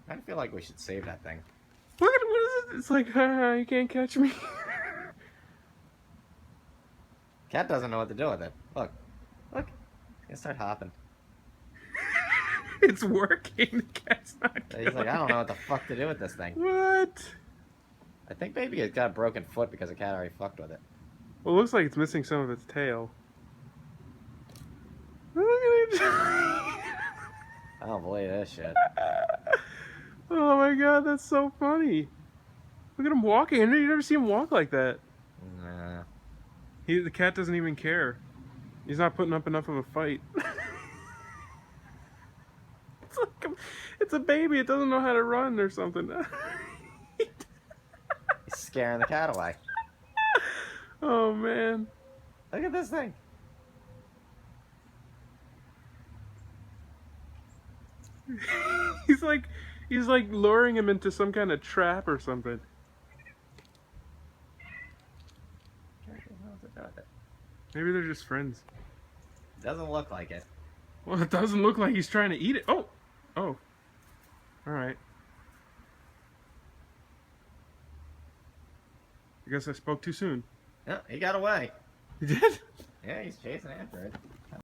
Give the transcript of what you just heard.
I feel like we should save that thing. Look at what is it? It's like, you can't catch me. Cat doesn't know what to do with it. Look. Look. He's gonna start hopping. It's working. The cat's not He's like, I don't know it. what the fuck to do with this thing. What? I think maybe it got a broken foot because the cat already fucked with it. Well, it looks like it's missing some of its tail. Look at it. I don't believe this shit. Oh my god, that's so funny. Look at him walking. You never see him walk like that. Nah. The cat doesn't even care. He's not putting up enough of a fight. It's a baby. It doesn't know how to run or something. He's scaring the cat away. Oh man. Look at this thing. He's like luring him into some kind of trap or something. Maybe they're just friends. Doesn't look like it. Well, it doesn't look like he's trying to eat it. Oh! Oh. Alright. I guess I spoke too soon. Yeah, he got away. He did? Yeah, he's chasing after it.